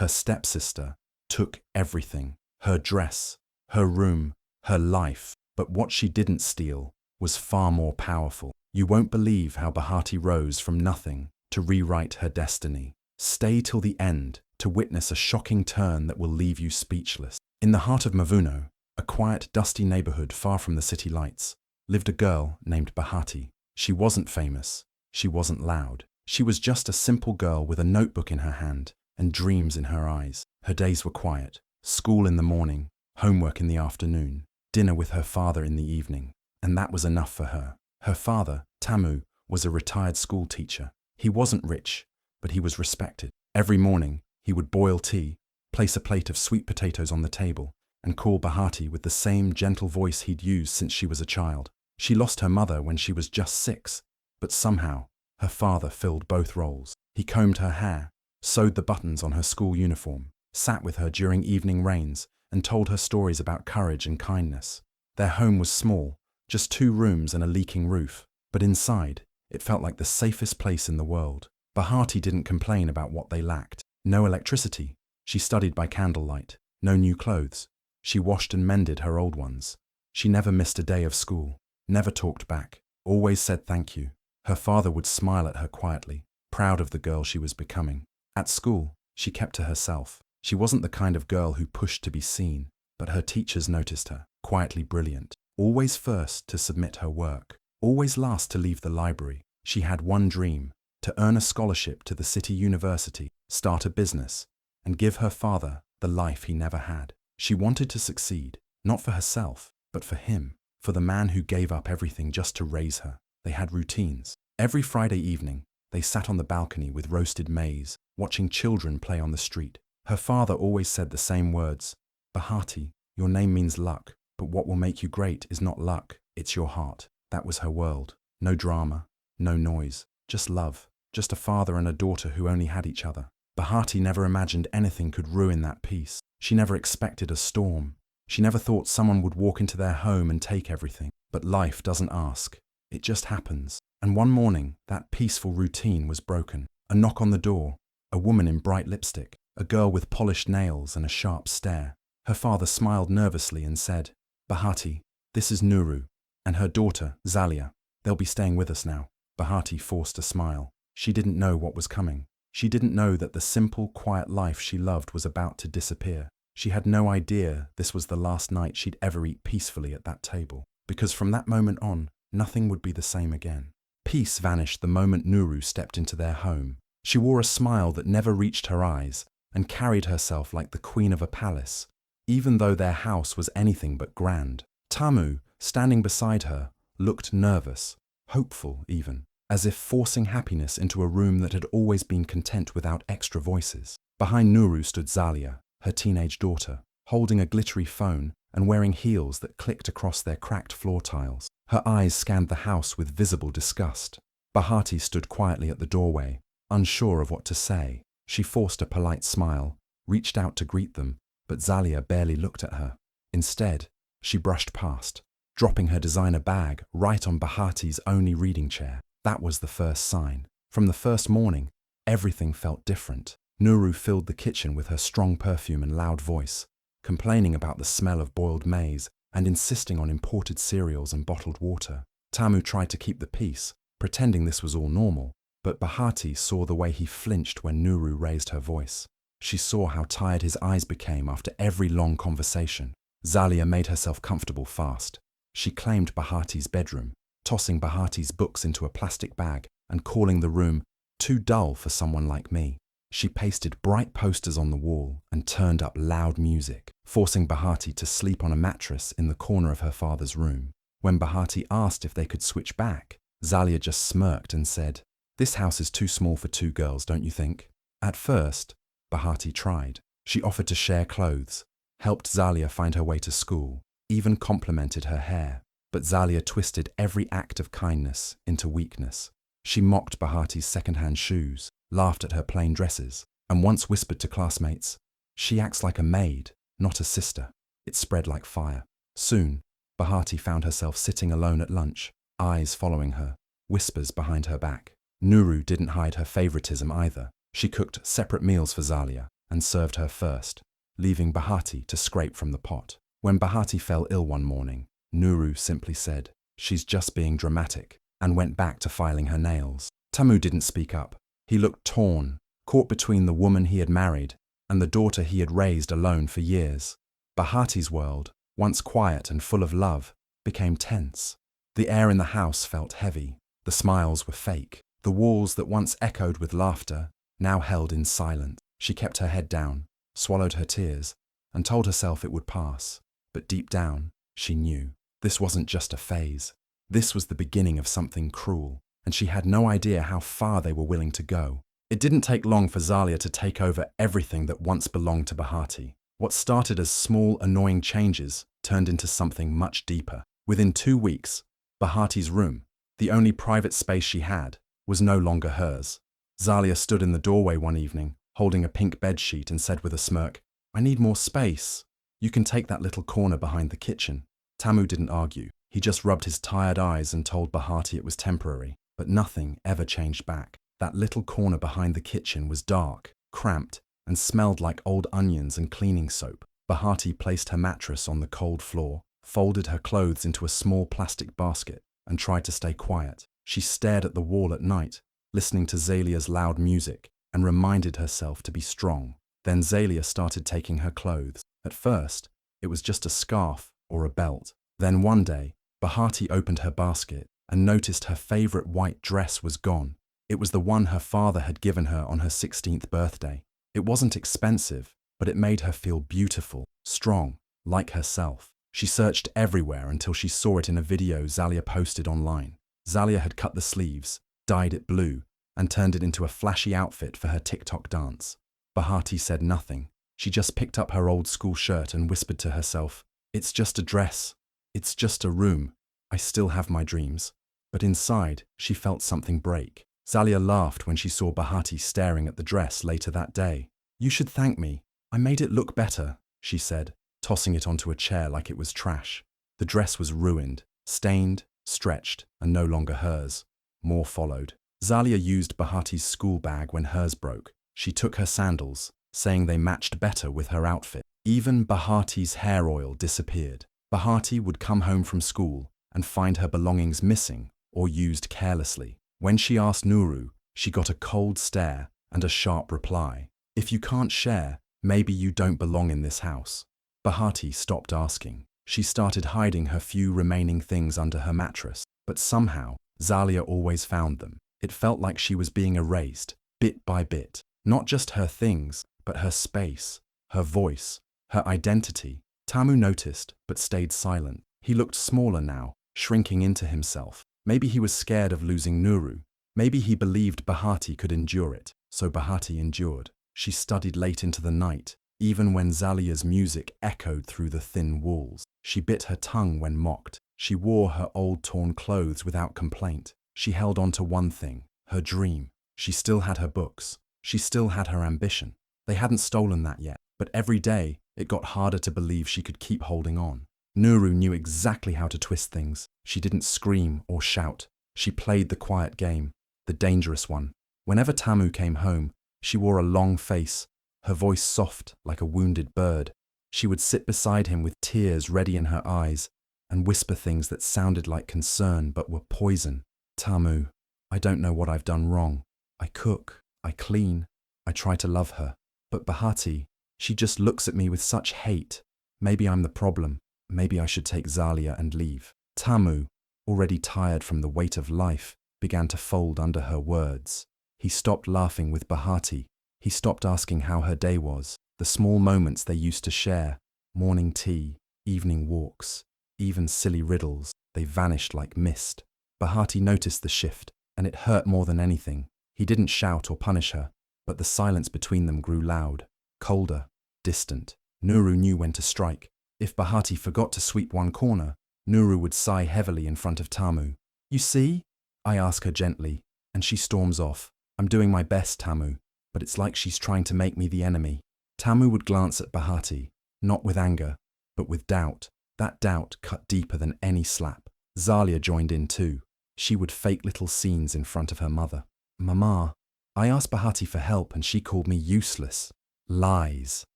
Her stepsister took everything, her dress, her room, her life, but what she didn't steal was far more powerful. You won't believe how Bahati rose from nothing to rewrite her destiny. Stay till the end to witness a shocking turn that will leave you speechless. In the heart of Muno, a quiet, dusty neighborhood far from the city lights, lived a girl named Bahati. She wasn't famous. She wasn't loud. She was just a simple girl with a notebook in her hand and dreams in her eyes. Her days were quiet. School in the morning, homework in the afternoon, dinner with her father in the evening, and that was enough for her. Her father, Tamu, was a retired school teacher. He wasn't rich, but he was respected. Every morning, he would boil tea, place a plate of sweet potatoes on the table, and call Bahati with the same gentle voice he'd used since she was a child. She lost her mother when she was just 6, but somehow, her father filled both roles. He combed her hair, sewed the buttons on her school uniform, sat with her during evening rains, and told her stories about courage and kindness. Their home was small, just 2 rooms and a leaking roof, but inside, it felt like the safest place in the world. Bahati didn't complain about what they lacked. No electricity. She studied by candlelight. No new clothes. She washed and mended her old ones. She never missed a day of school, never talked back, always said thank you. Her father would smile at her quietly, proud of the girl she was becoming. At school, she kept to herself. She wasn't the kind of girl who pushed to be seen, but her teachers noticed her, quietly brilliant, always first to submit her work, always last to leave the library. She had one dream: to earn a scholarship to the city university, start a business, and give her father the life he never had. She wanted to succeed, not for herself, but for him, for the man who gave up everything just to raise her. They had routines. Every Friday evening, they sat on the balcony with roasted maize, watching children play on the street. Her father always said the same words: Bahati, your name means luck, but what will make you great is not luck, it's your heart. That was her world. No drama, no noise, just love, just a father and a daughter who only had each other. Bahati never imagined anything could ruin that peace. She never expected a storm. She never thought someone would walk into their home and take everything. But life doesn't ask. It just happens. And one morning, that peaceful routine was broken. A knock on the door, a woman in bright lipstick, a girl with polished nails and a sharp stare. Her father smiled nervously and said, Bahati, this is Nuru, and her daughter, Zalia. They'll be staying with us now. Bahati forced a smile. She didn't know what was coming. She didn't know that the simple, quiet life she loved was about to disappear. She had no idea this was the last night she'd ever eat peacefully at that table, because from that moment on, nothing would be the same again. Peace vanished the moment Nuru stepped into their home. She wore a smile that never reached her eyes and carried herself like the queen of a palace, even though their house was anything but grand. Tamu, standing beside her, looked nervous, hopeful even, as if forcing happiness into a room that had always been content without extra voices. Behind Nuru stood Zalia, her teenage daughter, holding a glittery phone and wearing heels that clicked across their cracked floor tiles. Her eyes scanned the house with visible disgust. Bahati stood quietly at the doorway, unsure of what to say. She forced a polite smile, reached out to greet them, but Zalia barely looked at her. Instead, she brushed past, dropping her designer bag right on Bahati's only reading chair. That was the first sign. From the first morning, everything felt different. Nuru filled the kitchen with her strong perfume and loud voice, complaining about the smell of boiled maize and insisting on imported cereals and bottled water. Tamu tried to keep the peace, pretending this was all normal, but Bahati saw the way he flinched when Nuru raised her voice. She saw how tired his eyes became after every long conversation. Zalia made herself comfortable fast. She claimed Bahati's bedroom, tossing Bahati's books into a plastic bag and calling the room too dull for someone like me. She pasted bright posters on the wall and turned up loud music, forcing Bahati to sleep on a mattress in the corner of her father's room. When Bahati asked if they could switch back, Zalia just smirked and said, "This house is too small for 2 girls, don't you think?" At first, Bahati tried. She offered to share clothes, helped Zalia find her way to school, even complimented her hair. But Zalia twisted every act of kindness into weakness. She mocked Bahati's second-hand shoes, laughed at her plain dresses, and once whispered to classmates, "She acts like a maid, not a sister." It spread like fire. Soon, Bahati found herself sitting alone at lunch, eyes following her, whispers behind her back. Nuru didn't hide her favoritism either. She cooked separate meals for Zalia, and served her first, leaving Bahati to scrape from the pot. When Bahati fell ill one morning, Nuru simply said, "She's just being dramatic," and went back to filing her nails. Tamu didn't speak up. He looked torn, caught between the woman he had married and the daughter he had raised alone for years. Bahati's world, once quiet and full of love, became tense. The air in the house felt heavy. The smiles were fake. The walls that once echoed with laughter now held in silence. She kept her head down, swallowed her tears, and told herself it would pass. But deep down, she knew this wasn't just a phase. This was the beginning of something cruel, and she had no idea how far they were willing to go. It didn't take long for Zalia to take over everything that once belonged to Bahati. What started as small, annoying changes turned into something much deeper. Within 2 weeks, Bahati's room, the only private space she had, was no longer hers. Zalia stood in the doorway one evening, holding a pink bedsheet, and said with a smirk, "I need more space. You can take that little corner behind the kitchen." Tamu didn't argue. He just rubbed his tired eyes and told Bahati it was temporary, but nothing ever changed back. That little corner behind the kitchen was dark, cramped, and smelled like old onions and cleaning soap. Bahati placed her mattress on the cold floor, folded her clothes into a small plastic basket, and tried to stay quiet. She stared at the wall at night, listening to Zalia's loud music, and reminded herself to be strong. Then Zalia started taking her clothes. At first, it was just a scarf or a belt. Then one day, Bahati opened her basket and noticed her favorite white dress was gone. It was the one her father had given her on her 16th birthday. It wasn't expensive, but it made her feel beautiful, strong, like herself. She searched everywhere until she saw it in a video Zalia posted online. Zalia had cut the sleeves, dyed it blue, and turned it into a flashy outfit for her TikTok dance. Bahati said nothing. She just picked up her old school shirt and whispered to herself, "It's just a dress. It's just a room. I still have my dreams." But inside, she felt something break. Zalia laughed when she saw Bahati staring at the dress later that day. "You should thank me. I made it look better," she said, tossing it onto a chair like it was trash. The dress was ruined, stained, stretched, and no longer hers. More followed. Zalia used Bahati's school bag when hers broke. She took her sandals, saying they matched better with her outfit. Even Bahati's hair oil disappeared. Bahati would come home from school and find her belongings missing or used carelessly. When she asked Nuru, she got a cold stare and a sharp reply. "If you can't share, maybe you don't belong in this house." Bahati stopped asking. She started hiding her few remaining things under her mattress, but somehow, Zalia always found them. It felt like she was being erased, bit by bit. Not just her things, but her space, her voice, her identity. Tamu noticed, but stayed silent. He looked smaller now, shrinking into himself. Maybe he was scared of losing Nuru. Maybe he believed Bahati could endure it. So Bahati endured. She studied late into the night, even when Zalia's music echoed through the thin walls. She bit her tongue when mocked. She wore her old torn clothes without complaint. She held on to one thing, her dream. She still had her books. She still had her ambition. They hadn't stolen that yet, but every day it got harder to believe she could keep holding on. Nuru knew exactly how to twist things. She didn't scream or shout. She played the quiet game, the dangerous one. Whenever Tamu came home, she wore a long face, her voice soft like a wounded bird. She would sit beside him with tears ready in her eyes and whisper things that sounded like concern but were poison. "Tamu, I don't know what I've done wrong. I cook, I clean, I try to love her. But Bahati, she just looks at me with such hate. Maybe I'm the problem. Maybe I should take Zalia and leave." Tamu, already tired from the weight of life, began to fold under her words. He stopped laughing with Bahati. He stopped asking how her day was. The small moments they used to share, morning tea, evening walks, even silly riddles, they vanished like mist. Bahati noticed the shift, and it hurt more than anything. He didn't shout or punish her, but the silence between them grew loud, colder, distant. Nuru knew when to strike. If Bahati forgot to sweep one corner, Nuru would sigh heavily in front of Tamu. "You see?" I ask her gently, and she storms off. "I'm doing my best, Tamu, but it's like she's trying to make me the enemy." Tamu would glance at Bahati, not with anger, but with doubt. That doubt cut deeper than any slap. Zalia joined in too. She would fake little scenes in front of her mother. "Mama, I asked Bahati for help and she called me useless." Lies,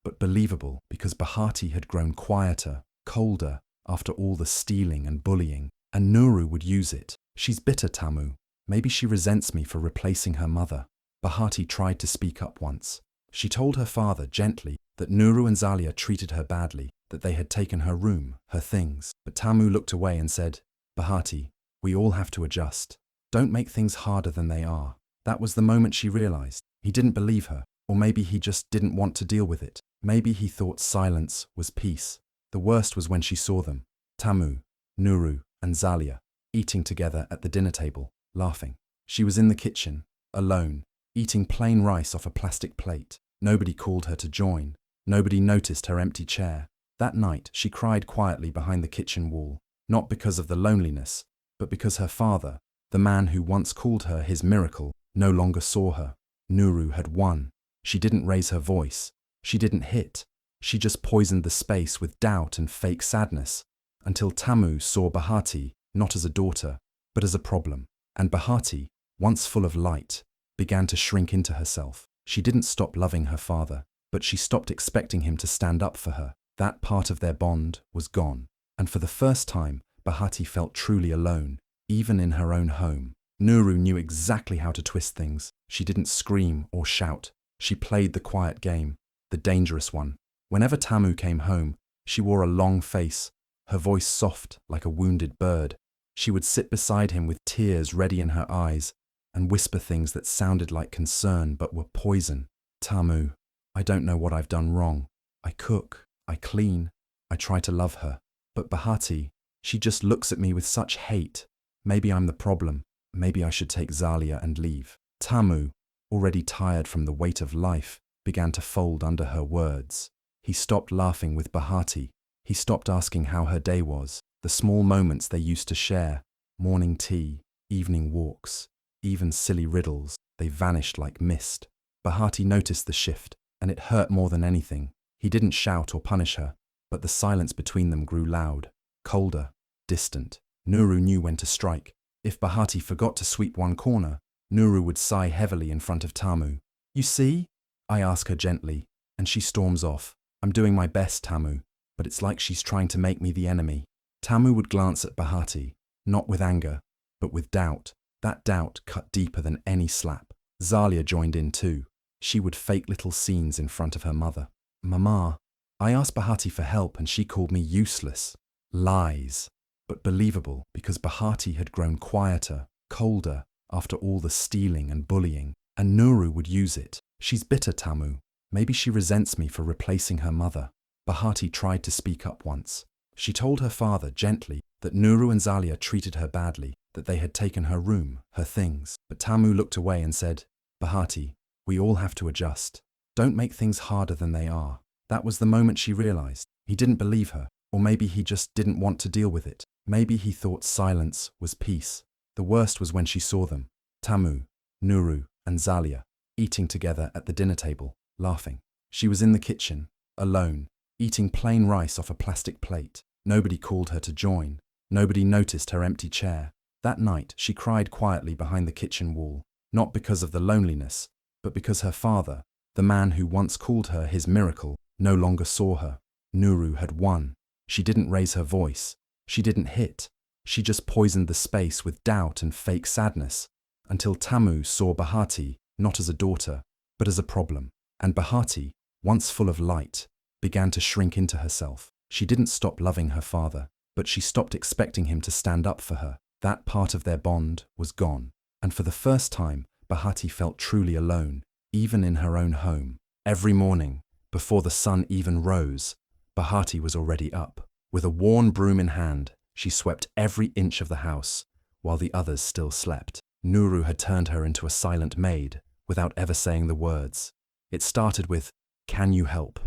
but believable because Bahati had grown quieter, colder, after all the stealing and bullying, and Nuru would use it. She's bitter, Tamu. Maybe she resents me for replacing her mother. Bahati tried to speak up once. She told her father gently that Nuru and Zalia treated her badly, that they had taken her room, her things. But Tamu looked away and said, Bahati, we all have to adjust. Don't make things harder than they are. That was the moment she realized. He didn't believe her, or maybe he just didn't want to deal with it. Maybe he thought silence was peace. The worst was when she saw them, Tamu, Nuru, and Zalia, eating together at the dinner table, laughing. She was in the kitchen, alone, eating plain rice off a plastic plate. Nobody called her to join. Nobody noticed her empty chair. That night, she cried quietly behind the kitchen wall, not because of the loneliness, but because her father, the man who once called her his miracle, no longer saw her. Nuru had won. She didn't raise her voice. She didn't hit. She just poisoned the space with doubt and fake sadness, until Tamu saw Bahati not as a daughter, but as a problem. And Bahati, once full of light, began to shrink into herself. She didn't stop loving her father, but she stopped expecting him to stand up for her. That part of their bond was gone. And for the first time, Bahati felt truly alone, even in her own home. Nuru knew exactly how to twist things. She didn't scream or shout. She played the quiet game, the dangerous one. Whenever Tamu came home, she wore a long face, her voice soft like a wounded bird. She would sit beside him with tears ready in her eyes and whisper things that sounded like concern but were poison. Tamu, I don't know what I've done wrong. I cook, I clean, I try to love her. But Bahati, she just looks at me with such hate. Maybe I'm the problem. Maybe I should take Zalia and leave. Tamu, already tired from the weight of life, began to fold under her words. He stopped laughing with Bahati. He stopped asking how her day was. The small moments they used to share, morning tea, evening walks, even silly riddles, they vanished like mist. Bahati noticed the shift, and it hurt more than anything. He didn't shout or punish her, but the silence between them grew loud, colder, distant. Nuru knew when to strike. If Bahati forgot to sweep one corner, Nuru would sigh heavily in front of Tamu. You see? I ask her gently, and she storms off. I'm doing my best, Tamu, but it's like she's trying to make me the enemy. Tamu would glance at Bahati, not with anger, but with doubt. That doubt cut deeper than any slap. Zalia joined in too. She would fake little scenes in front of her mother. Mama, I asked Bahati for help and she called me useless. Lies, but believable because Bahati had grown quieter, colder, after all the stealing and bullying, and Nuru would use it. She's bitter, Tamu. Maybe she resents me for replacing her mother. Bahati tried to speak up once. She told her father gently that Nuru and Zalia treated her badly, that they had taken her room, her things. But Tamu looked away and said, Bahati, we all have to adjust. Don't make things harder than they are. That was the moment she realized. He didn't believe her, or maybe he just didn't want to deal with it. Maybe he thought silence was peace. The worst was when she saw them, Tamu, Nuru, and Zalia, eating together at the dinner table, laughing. She was in the kitchen, alone, eating plain rice off a plastic plate. Nobody called her to join. Nobody noticed her empty chair. That night, she cried quietly behind the kitchen wall, not because of the loneliness, but because her father, the man who once called her his miracle, no longer saw her. Nuru had won. She didn't raise her voice. She didn't hit. She just poisoned the space with doubt and fake sadness, until Tamu saw Bahati not as a daughter, but as a problem. And Bahati, once full of light, began to shrink into herself. She didn't stop loving her father, but she stopped expecting him to stand up for her. That part of their bond was gone. And for the first time, Bahati felt truly alone, even in her own home. Every morning, before the sun even rose, Bahati was already up. With a worn broom in hand, she swept every inch of the house, while the others still slept. Nuru had turned her into a silent maid, without ever saying the words. It started with, "Can you help?"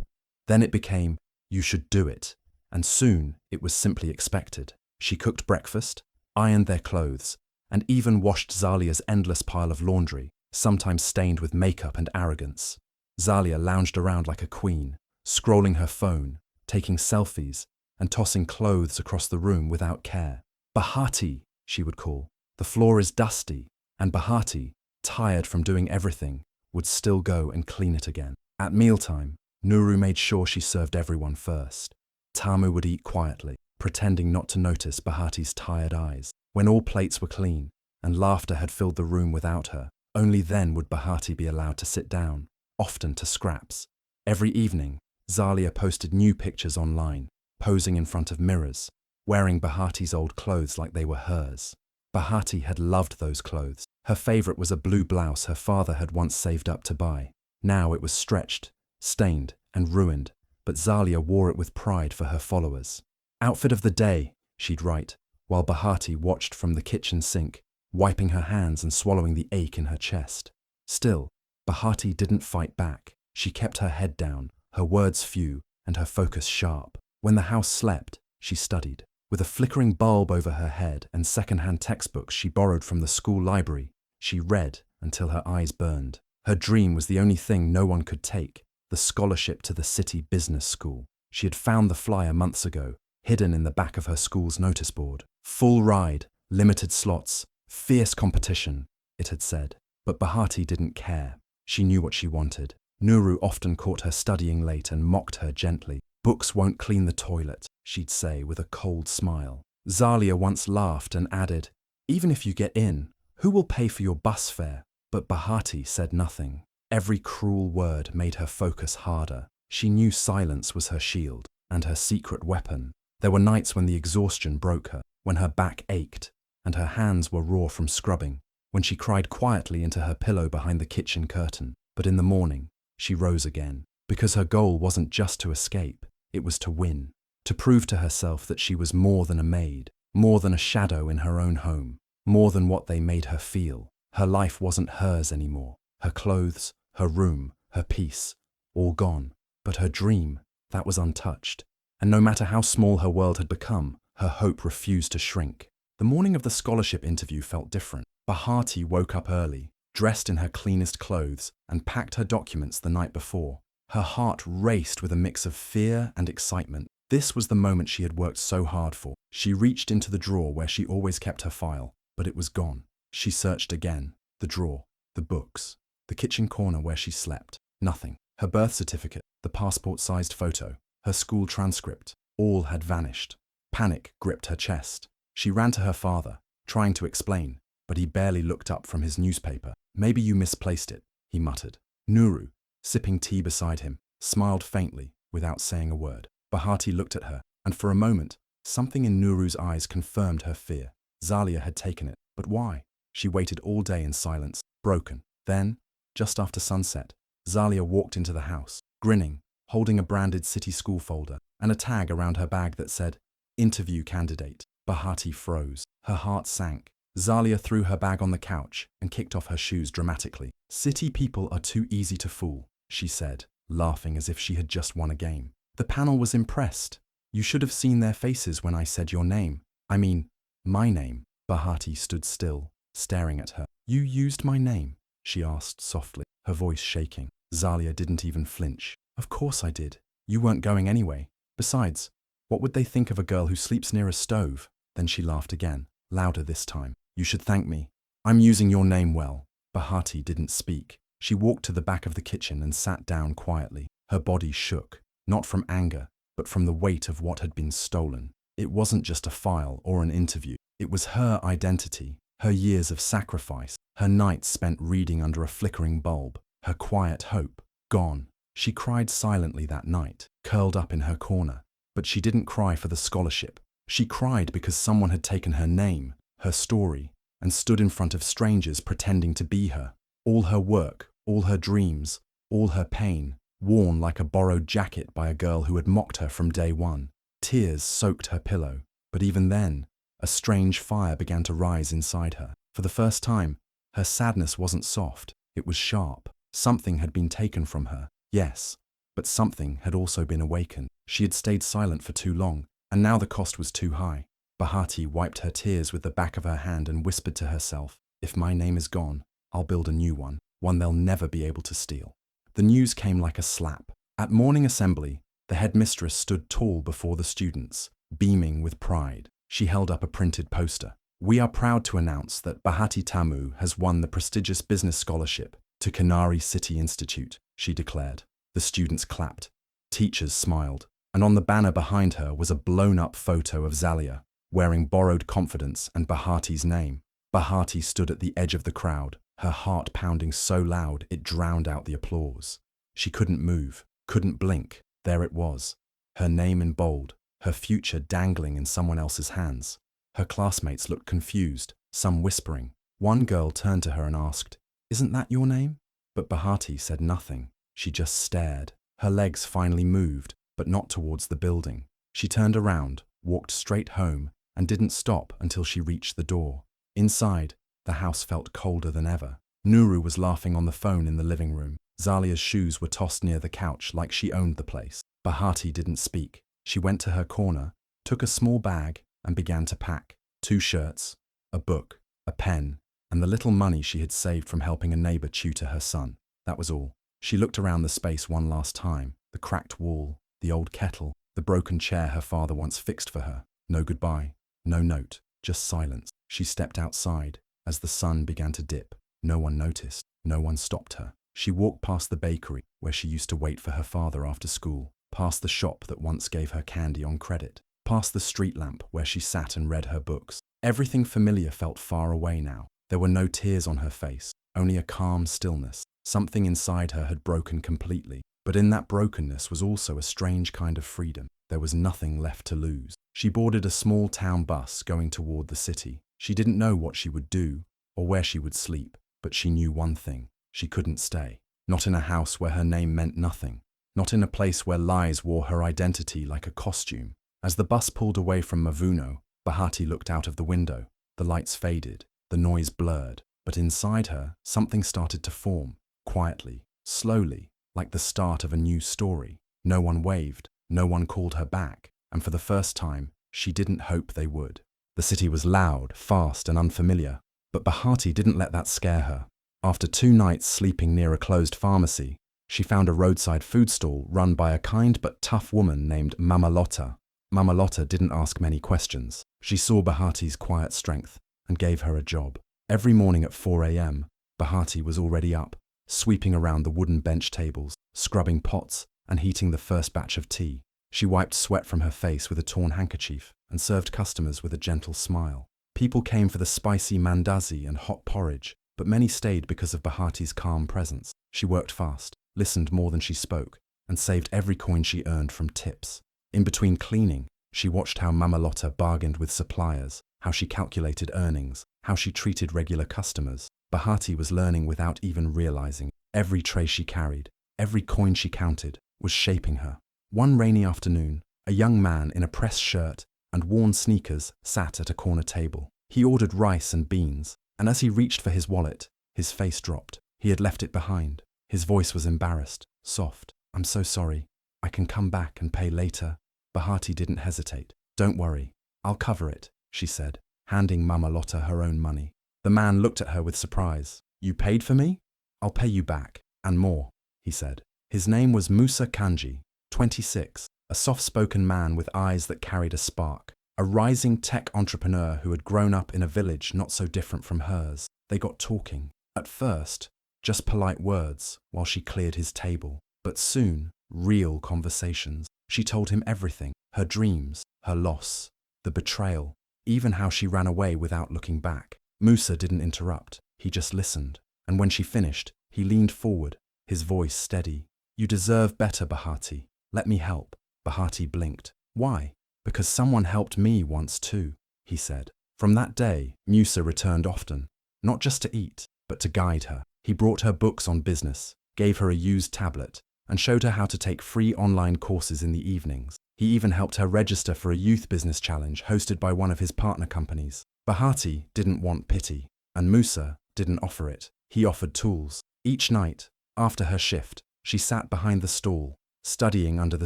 Then it became, "You should do it." And soon, it was simply expected. She cooked breakfast, ironed their clothes, and even washed Zalia's endless pile of laundry, sometimes stained with makeup and arrogance. Zalia lounged around like a queen, scrolling her phone, taking selfies, and tossing clothes across the room without care. "Bahati," she would call. "The floor is dusty," and Bahati, tired from doing everything, would still go and clean it again. At mealtime, Nuru made sure she served everyone first. Tamu would eat quietly, pretending not to notice Bahati's tired eyes. When all plates were clean and laughter had filled the room without her, only then would Bahati be allowed to sit down, often to scraps. Every evening, Zalia posted new pictures online, posing in front of mirrors, wearing Bahati's old clothes like they were hers. Bahati had loved those clothes. Her favorite was a blue blouse her father had once saved up to buy. Now it was stretched, stained, and ruined, but Zalia wore it with pride for her followers. "Outfit of the day," she'd write, while Bahati watched from the kitchen sink, wiping her hands and swallowing the ache in her chest. Still, Bahati didn't fight back. She kept her head down, her words few, and her focus sharp. When the house slept, she studied. With a flickering bulb over her head and second-hand textbooks she borrowed from the school library, she read until her eyes burned. Her dream was the only thing no one could take, the scholarship to the city business school. She had found the flyer months ago, hidden in the back of her school's notice board. "Full ride, limited slots, fierce competition," it had said. But Bahati didn't care. She knew what she wanted. Nuru often caught her studying late and mocked her gently. "Books won't clean the toilet," she'd say with a cold smile. Zalia once laughed and added, "Even if you get in, who will pay for your bus fare?" But Bahati said nothing. Every cruel word made her focus harder. She knew silence was her shield and her secret weapon. There were nights when the exhaustion broke her, when her back ached and her hands were raw from scrubbing, when she cried quietly into her pillow behind the kitchen curtain. But in the morning, she rose again, because her goal wasn't just to escape, it was to win, to prove to herself that she was more than a maid, more than a shadow in her own home, more than what they made her feel. Her life wasn't hers anymore. Her clothes, her room, her peace, all gone. But her dream, that was untouched. And no matter how small her world had become, her hope refused to shrink. The morning of the scholarship interview felt different. Bahati woke up early, dressed in her cleanest clothes, and packed her documents the night before. Her heart raced with a mix of fear and excitement. This was the moment she had worked so hard for. She reached into the drawer where she always kept her file, but it was gone. She searched again. The drawer, the books, the kitchen corner where she slept. Nothing. Her birth certificate, the passport-sized photo, her school transcript, all had vanished. Panic gripped her chest. She ran to her father, trying to explain, but he barely looked up from his newspaper. "Maybe you misplaced it," he muttered. Nuru, sipping tea beside him, smiled faintly, without saying a word. Bahati looked at her, and for a moment, something in Nuru's eyes confirmed her fear. Zalia had taken it, but why? She waited all day in silence, broken. Then, just after sunset, Zalia walked into the house, grinning, holding a branded city school folder and a tag around her bag that said, "Interview candidate." Bahati froze. Her heart sank. Zalia threw her bag on the couch and kicked off her shoes dramatically. "City people are too easy to fool," she said, laughing as if she had just won a game. "The panel was impressed. You should have seen their faces when I said your name. I mean, my name." Bahati stood still, staring at her. "You used my name?" she asked softly, her voice shaking. Zalia didn't even flinch. "Of course I did. You weren't going anyway. Besides, what would they think of a girl who sleeps near a stove?" Then she laughed again, louder this time. "You should thank me. I'm using your name well." Bahati didn't speak. She walked to the back of the kitchen and sat down quietly. Her body shook, not from anger, but from the weight of what had been stolen. It wasn't just a file or an interview. It was her identity, her years of sacrifice, her nights spent reading under a flickering bulb, her quiet hope, gone. She cried silently that night, curled up in her corner. But she didn't cry for the scholarship. She cried because someone had taken her name, her story, and stood in front of strangers pretending to be her. All her work, all her dreams, all her pain, worn like a borrowed jacket by a girl who had mocked her from day one. Tears soaked her pillow, but even then, a strange fire began to rise inside her. For the first time, her sadness wasn't soft, it was sharp. Something had been taken from her, yes, but something had also been awakened. She had stayed silent for too long, and now the cost was too high. Bahati wiped her tears with the back of her hand and whispered to herself, "If my name is gone, I'll build a new one they'll never be able to steal." The news came like a slap. At morning assembly, the headmistress stood tall before the students, beaming with pride. She held up a printed poster. "We are proud to announce that Bahati Tamu has won the prestigious business scholarship to Kanari City Institute," she declared. The students clapped. Teachers smiled. And on the banner behind her was a blown-up photo of Zalia, wearing borrowed confidence and Bahati's name. Bahati stood at the edge of the crowd, her heart pounding so loud it drowned out the applause. She couldn't move, couldn't blink. There it was, her name in bold, her future dangling in someone else's hands. Her classmates looked confused, some whispering. One girl turned to her and asked, "Isn't that your name?" But Bahati said nothing. She just stared. Her legs finally moved, but not towards the building. She turned around, walked straight home, and didn't stop until she reached the door. Inside, the house felt colder than ever. Nuru was laughing on the phone in the living room. Zalia's shoes were tossed near the couch like she owned the place. Bahati didn't speak. She went to her corner, took a small bag, and began to pack. 2 shirts, a book, a pen, and the little money she had saved from helping a neighbor tutor her son. That was all. She looked around the space one last time. The cracked wall, the old kettle, the broken chair her father once fixed for her. No goodbye, no note, just silence. She stepped outside. As the sun began to dip, no one noticed, no one stopped her. She walked past the bakery, where she used to wait for her father after school, past the shop that once gave her candy on credit, past the street lamp where she sat and read her books. Everything familiar felt far away now. There were no tears on her face, only a calm stillness. Something inside her had broken completely, but in that brokenness was also a strange kind of freedom. There was nothing left to lose. She boarded a small town bus going toward the city. She didn't know what she would do or where she would sleep, but she knew one thing. She couldn't stay. Not in a house where her name meant nothing. Not in a place where lies wore her identity like a costume. As the bus pulled away from Muno, Bahati looked out of the window. The lights faded, the noise blurred, but inside her, something started to form, quietly, slowly, like the start of a new story. No one waved, no one called her back, and for the first time, she didn't hope they would. The city was loud, fast, and unfamiliar, but Bahati didn't let that scare her. After 2 nights sleeping near a closed pharmacy, she found a roadside food stall run by a kind but tough woman named Mama Lotta. Mama Lotta didn't ask many questions. She saw Bahati's quiet strength and gave her a job. Every morning at 4 a.m., Bahati was already up, sweeping around the wooden bench tables, scrubbing pots, and heating the first batch of tea. She wiped sweat from her face with a torn handkerchief and served customers with a gentle smile. People came for the spicy mandazi and hot porridge, but many stayed because of Bahati's calm presence. She worked fast, listened more than she spoke, and saved every coin she earned from tips. In between cleaning, she watched how Mama Lotta bargained with suppliers, how she calculated earnings, how she treated regular customers. Bahati was learning without even realizing. Every tray she carried, every coin she counted, was shaping her. One rainy afternoon, a young man in a pressed shirt and worn sneakers sat at a corner table. He ordered rice and beans, and as he reached for his wallet, his face dropped. He had left it behind. His voice was embarrassed, soft. "I'm so sorry. I can come back and pay later." Bahati didn't hesitate. "Don't worry. I'll cover it," she said, handing Mama Lotta her own money. The man looked at her with surprise. "You paid for me? I'll pay you back, and more," he said. His name was Musa Kanji, 26, a soft-spoken man with eyes that carried a spark, a rising tech entrepreneur who had grown up in a village not so different from hers. They got talking. At first, just polite words while she cleared his table, but soon, real conversations. She told him everything, her dreams, her loss, the betrayal, even how she ran away without looking back. Musa didn't interrupt, he just listened, and when she finished, he leaned forward, his voice steady. "You deserve better, Bahati. Let me help." Bahati blinked. "Why?" "Because someone helped me once too," he said. From that day, Musa returned often, not just to eat, but to guide her. He brought her books on business, gave her a used tablet, and showed her how to take free online courses in the evenings. He even helped her register for a youth business challenge hosted by one of his partner companies. Bahati didn't want pity, and Musa didn't offer it. He offered tools. Each night, after her shift, she sat behind the stall, studying under the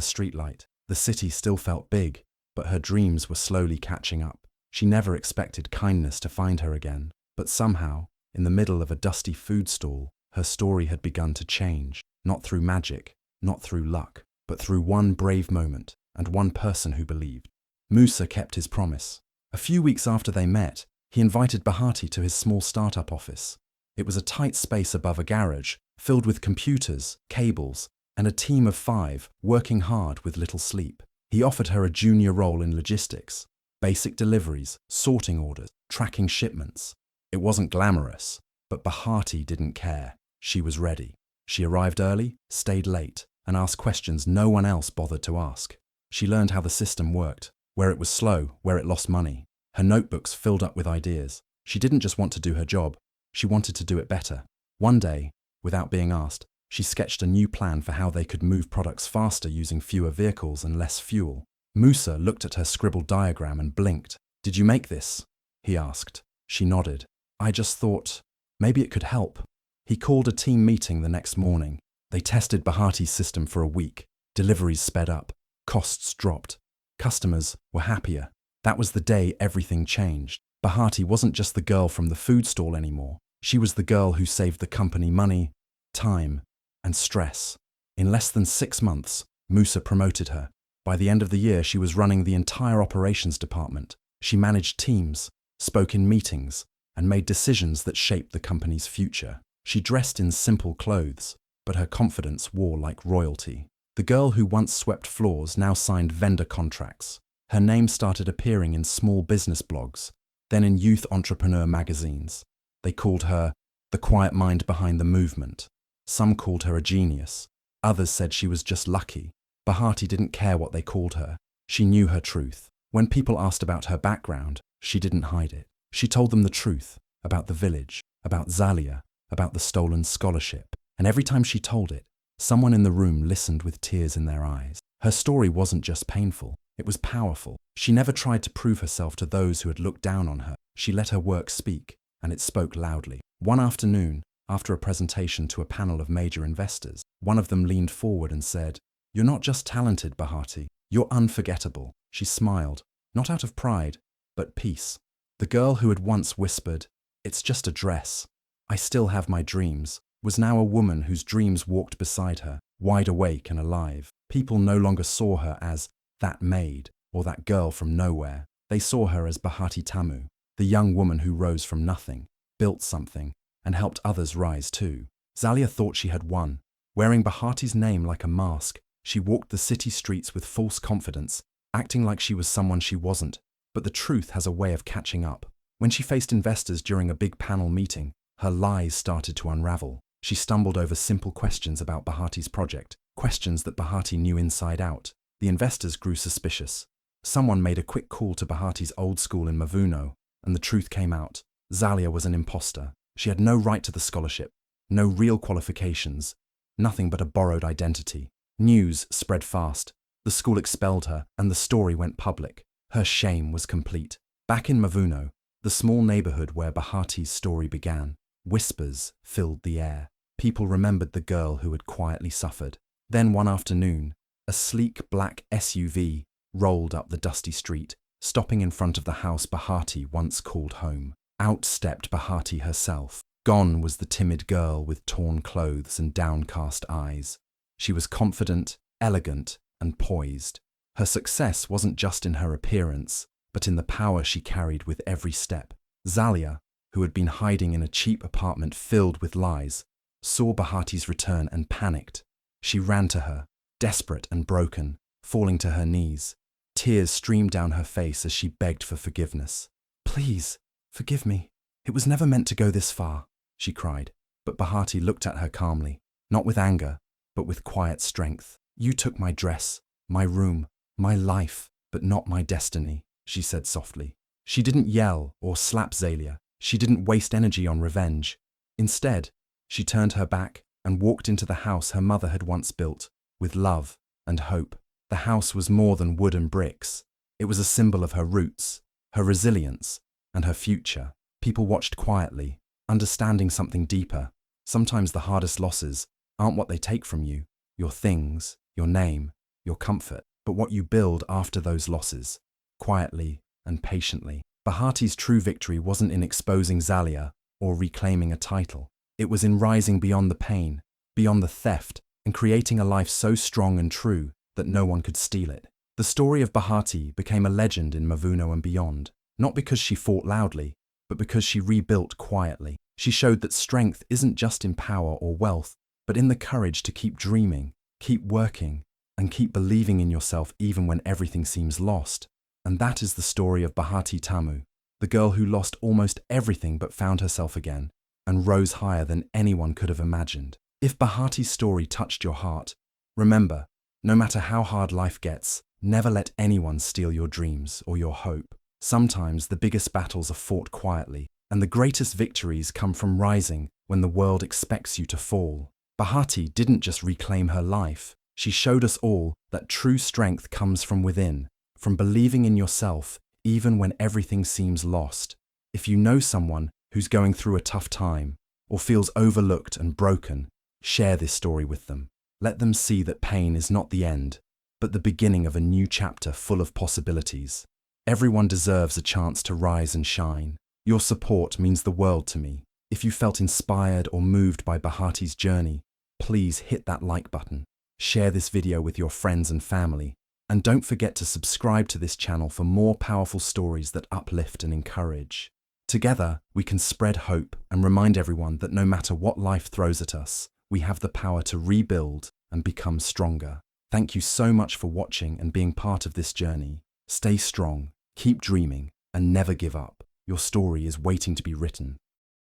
streetlight. The city still felt big, but her dreams were slowly catching up. She never expected kindness to find her again, but somehow, in the middle of a dusty food stall, her story had begun to change, not through magic, not through luck, but through one brave moment and one person who believed. Musa kept his promise. A few weeks after they met, he invited Bahati to his small startup office. It was a tight space above a garage, filled with computers, cables, and a team of 5 working hard with little sleep. He offered her a junior role in logistics, basic deliveries, sorting orders, tracking shipments. It wasn't glamorous, but Bahati didn't care. She was ready. She arrived early, stayed late, and asked questions no one else bothered to ask. She learned how the system worked, where it was slow, where it lost money. Her notebooks filled up with ideas. She didn't just want to do her job, she wanted to do it better. One day, without being asked, she sketched a new plan for how they could move products faster using fewer vehicles and less fuel. Musa looked at her scribbled diagram and blinked. "Did you make this?" he asked. She nodded. "I just thought, maybe it could help." He called a team meeting the next morning. They tested Bahati's system for a week. Deliveries sped up. Costs dropped. Customers were happier. That was the day everything changed. Bahati wasn't just the girl from the food stall anymore. She was the girl who saved the company money, time, and stress. In less than 6 months, Musa promoted her. By the end of the year, she was running the entire operations department. She managed teams, spoke in meetings, and made decisions that shaped the company's future. She dressed in simple clothes, but her confidence wore like royalty. The girl who once swept floors now signed vendor contracts. Her name started appearing in small business blogs, then in youth entrepreneur magazines. They called her the quiet mind behind the movement. Some called her a genius. Others said she was just lucky. Bahati didn't care what they called her. She knew her truth. When people asked about her background, she didn't hide it. She told them the truth about the village, about Zalia, about the stolen scholarship. And every time she told it, someone in the room listened with tears in their eyes. Her story wasn't just painful, it was powerful. She never tried to prove herself to those who had looked down on her. She let her work speak, and it spoke loudly. One afternoon, after a presentation to a panel of major investors, one of them leaned forward and said, "You're not just talented, Bahati, you're unforgettable." She smiled, not out of pride, but peace. The girl who had once whispered, "It's just a dress, I still have my dreams," was now a woman whose dreams walked beside her, wide awake and alive. People no longer saw her as that maid or that girl from nowhere. They saw her as Bahati Tamu, the young woman who rose from nothing, built something, and helped others rise too. Zalia thought she had won. Wearing Bahati's name like a mask, she walked the city streets with false confidence, acting like she was someone she wasn't. But the truth has a way of catching up. When she faced investors during a big panel meeting, her lies started to unravel. She stumbled over simple questions about Bahati's project, questions that Bahati knew inside out. The investors grew suspicious. Someone made a quick call to Bahati's old school in Muno, and the truth came out. Zalia was an imposter. She had no right to the scholarship, no real qualifications, nothing but a borrowed identity. News spread fast. The school expelled her, and the story went public. Her shame was complete. Back in Muno, the small neighborhood where Bahati's story began, whispers filled the air. People remembered the girl who had quietly suffered. Then one afternoon, a sleek black SUV rolled up the dusty street, stopping in front of the house Bahati once called home. Out stepped Bahati herself. Gone was the timid girl with torn clothes and downcast eyes. She was confident, elegant, and poised. Her success wasn't just in her appearance, but in the power she carried with every step. Zalia, who had been hiding in a cheap apartment filled with lies, saw Bahati's return and panicked. She ran to her, desperate and broken, falling to her knees. Tears streamed down her face as she begged for forgiveness. "Please, forgive me. It was never meant to go this far," she cried. But Bahati looked at her calmly, not with anger, but with quiet strength. "You took my dress, my room, my life, but not my destiny," she said softly. She didn't yell or slap Zalia. She didn't waste energy on revenge. Instead, she turned her back and walked into the house her mother had once built, with love and hope. The house was more than wood and bricks. It was a symbol of her roots, her resilience, and her future. People watched quietly, understanding something deeper. Sometimes the hardest losses aren't what they take from you, your things, your name, your comfort, but what you build after those losses, quietly and patiently. Bahati's true victory wasn't in exposing Zalia or reclaiming a title. It was in rising beyond the pain, beyond the theft, and creating a life so strong and true that no one could steal it. The story of Bahati became a legend in Muno and beyond, not because she fought loudly, but because she rebuilt quietly. She showed that strength isn't just in power or wealth, but in the courage to keep dreaming, Keep working and keep believing in yourself even when everything seems lost. And that is the story of Bahati Tamu, the girl who lost almost everything but found herself again and rose higher than anyone could have imagined. If Bahati's story touched your heart, remember, no matter how hard life gets, never let anyone steal your dreams or your hope. Sometimes the biggest battles are fought quietly, and the greatest victories come from rising when the world expects you to fall. Bahati didn't just reclaim her life, she showed us all that true strength comes from within, from believing in yourself even when everything seems lost. If you know someone who's going through a tough time or feels overlooked and broken, share this story with them. Let them see that pain is not the end, but the beginning of a new chapter full of possibilities. Everyone deserves a chance to rise and shine. Your support means the world to me. If you felt inspired or moved by Bahati's journey, please hit that like button. Share this video with your friends and family. And don't forget to subscribe to this channel for more powerful stories that uplift and encourage. Together, we can spread hope and remind everyone that no matter what life throws at us, we have the power to rebuild and become stronger. Thank you so much for watching and being part of this journey. Stay strong, keep dreaming, and never give up. Your story is waiting to be written.